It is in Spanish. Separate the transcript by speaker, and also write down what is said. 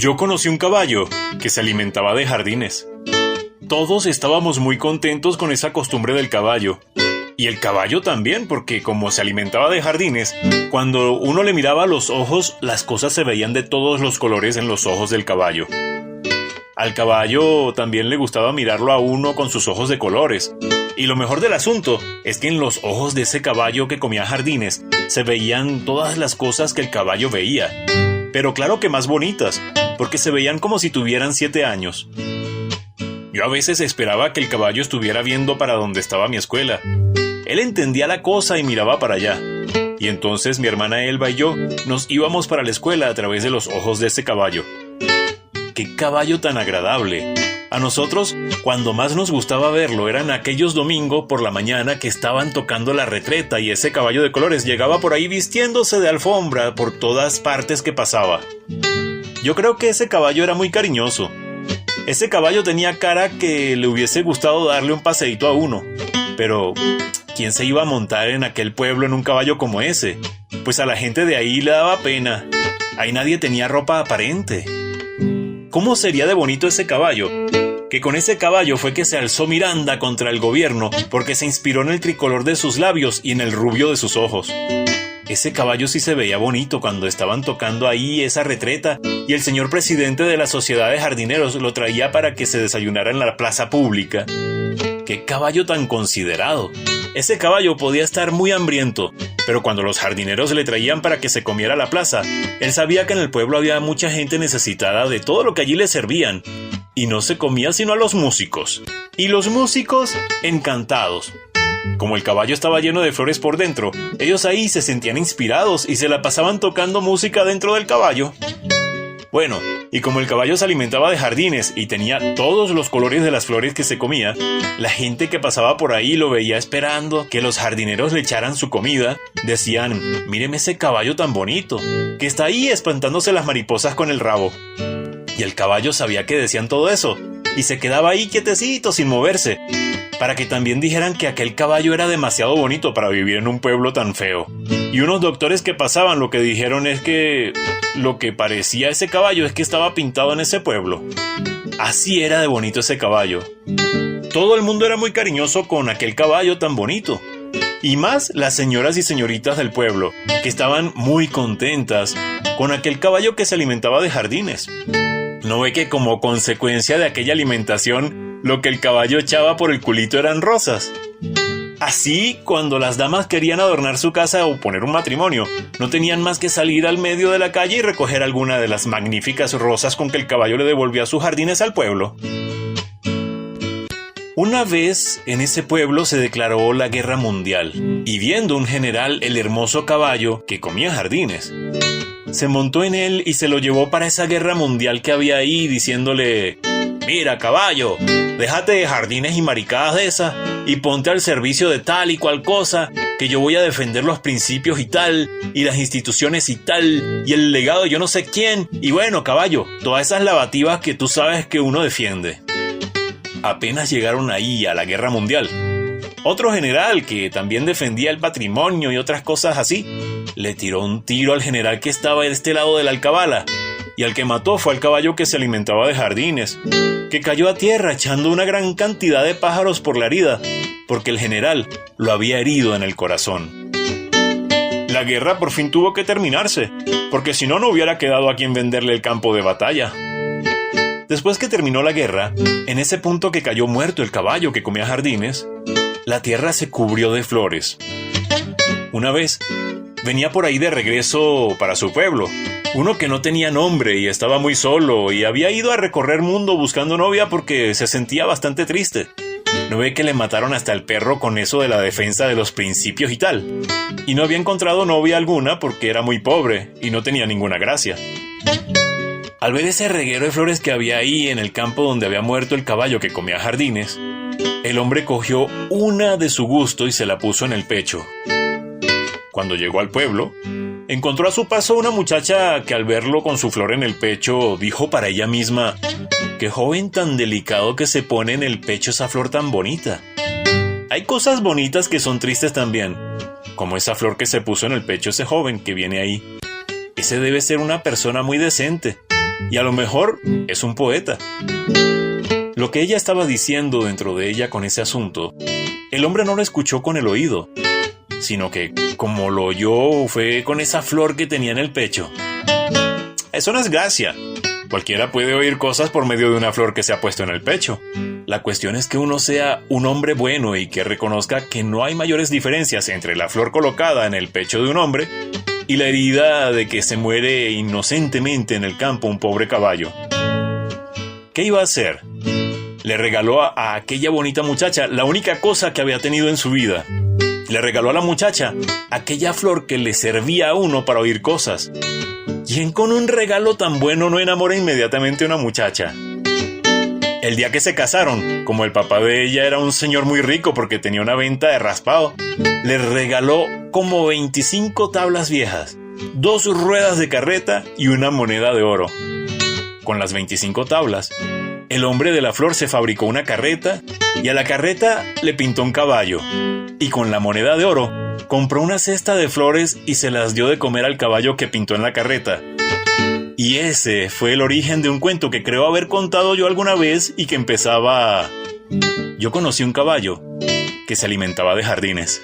Speaker 1: Yo conocí un caballo que se alimentaba de jardines. Todos estábamos muy contentos con esa costumbre del caballo. Y el caballo también, porque como se alimentaba de jardines, cuando uno le miraba a los ojos, las cosas se veían de todos los colores en los ojos del caballo. Al caballo también le gustaba mirarlo a uno con sus ojos de colores. Y lo mejor del asunto es que en los ojos de ese caballo que comía jardines se veían todas las cosas que el caballo veía. Pero claro que más bonitas, porque se veían como si tuvieran 7 años. Yo a veces esperaba que el caballo estuviera viendo para donde estaba mi escuela. Él entendía la cosa y miraba para allá. Y entonces mi hermana Elba y yo nos íbamos para la escuela a través de los ojos de ese caballo. ¡Qué caballo tan agradable! A nosotros, cuando más nos gustaba verlo, eran aquellos domingos por la mañana que estaban tocando la retreta y ese caballo de colores llegaba por ahí vistiéndose de alfombra por todas partes que pasaba. Yo creo que ese caballo era muy cariñoso. Ese caballo tenía cara que le hubiese gustado darle un paseíto a uno. Pero, ¿quién se iba a montar en aquel pueblo en un caballo como ese? Pues a la gente de ahí le daba pena. Ahí nadie tenía ropa aparente. ¿Cómo sería de bonito ese caballo? Que con ese caballo fue que se alzó Miranda contra el gobierno porque se inspiró en el tricolor de sus labios y en el rubio de sus ojos. Ese caballo sí se veía bonito cuando estaban tocando ahí esa retreta y el señor presidente de la sociedad de jardineros lo traía para que se desayunara en la plaza pública. ¡Qué caballo tan considerado! Ese caballo podía estar muy hambriento, pero cuando los jardineros le traían para que se comiera a la plaza, él sabía que en el pueblo había mucha gente necesitada de todo lo que allí le servían, y no se comía sino a los músicos. Y los músicos, encantados. Como el caballo estaba lleno de flores por dentro, ellos ahí se sentían inspirados y se la pasaban tocando música dentro del caballo. Bueno, y como el caballo se alimentaba de jardines y tenía todos los colores de las flores que se comía, la gente que pasaba por ahí lo veía esperando que los jardineros le echaran su comida. Decían, míreme ese caballo tan bonito, que está ahí espantándose las mariposas con el rabo. Y el caballo sabía que decían todo eso, y se quedaba ahí quietecito sin moverse, para que también dijeran que aquel caballo era demasiado bonito para vivir en un pueblo tan feo. Y unos doctores que pasaban lo que dijeron es que lo que parecía ese caballo es que estaba pintado en ese pueblo. Así era de bonito ese caballo. Todo el mundo era muy cariñoso con aquel caballo tan bonito. Y más las señoras y señoritas del pueblo, que estaban muy contentas con aquel caballo que se alimentaba de jardines. ¿No ve que como consecuencia de aquella alimentación, lo que el caballo echaba por el culito eran rosas? Así, cuando las damas querían adornar su casa o poner un matrimonio, no tenían más que salir al medio de la calle y recoger alguna de las magníficas rosas con que el caballo le devolvía sus jardines al pueblo. Una vez en ese pueblo se declaró la guerra mundial, y viendo un general el hermoso caballo que comía jardines, se montó en él y se lo llevó para esa guerra mundial que había ahí, diciéndole: mira, caballo, déjate de jardines y maricadas de esas y ponte al servicio de tal y cual cosa, que yo voy a defender los principios y tal, y las instituciones y tal, y el legado de yo no sé quién, y bueno, caballo, todas esas lavativas que tú sabes que uno defiende. Apenas llegaron ahí a la guerra mundial, otro general que también defendía el patrimonio y otras cosas así, le tiró un tiro al general que estaba de este lado de la alcabala, y al que mató fue al caballo que se alimentaba de jardines, que cayó a tierra echando una gran cantidad de pájaros por la herida, porque el general lo había herido en el corazón. La guerra por fin tuvo que terminarse, porque si no, no hubiera quedado a quien venderle el campo de batalla. Después que terminó la guerra, en ese punto que cayó muerto el caballo que comía jardines, la tierra se cubrió de flores. Una vez, venía por ahí de regreso para su pueblo, uno que no tenía nombre y estaba muy solo y había ido a recorrer mundo buscando novia porque se sentía bastante triste. ¿No ve que le mataron hasta el perro con eso de la defensa de los principios y tal? Y no había encontrado novia alguna porque era muy pobre y no tenía ninguna gracia. Al ver ese reguero de flores que había ahí en el campo donde había muerto el caballo que comía jardines, el hombre cogió una de su gusto y se la puso en el pecho. Cuando llegó al pueblo, encontró a su paso una muchacha que al verlo con su flor en el pecho, dijo para ella misma: ¡qué joven tan delicado que se pone en el pecho esa flor tan bonita! Hay cosas bonitas que son tristes también, como esa flor que se puso en el pecho ese joven que viene ahí. Ese debe ser una persona muy decente, y a lo mejor es un poeta. Lo que ella estaba diciendo dentro de ella con ese asunto, el hombre no lo escuchó con el oído, sino que, como lo oyó, fue con esa flor que tenía en el pecho. Eso no es gracia. Cualquiera puede oír cosas por medio de una flor que se ha puesto en el pecho. La cuestión es que uno sea un hombre bueno y que reconozca que no hay mayores diferencias entre la flor colocada en el pecho de un hombre y la herida de que se muere inocentemente en el campo un pobre caballo. ¿Qué iba a hacer? Le regaló a aquella bonita muchacha la única cosa que había tenido en su vida. Le regaló a la muchacha aquella flor que le servía a uno para oír cosas. ¿Quién con un regalo tan bueno no enamora inmediatamente a una muchacha? El día que se casaron, como el papá de ella era un señor muy rico porque tenía una venta de raspado, le regaló como 25 tablas viejas, 2 ruedas de carreta y una moneda de oro. Con las 25 tablas, el hombre de la flor se fabricó una carreta y a la carreta le pintó un caballo. Y con la moneda de oro, compró una cesta de flores y se las dio de comer al caballo que pintó en la carreta. Y ese fue el origen de un cuento que creo haber contado yo alguna vez y que empezaba... Yo conocí un caballo que se alimentaba de jardines.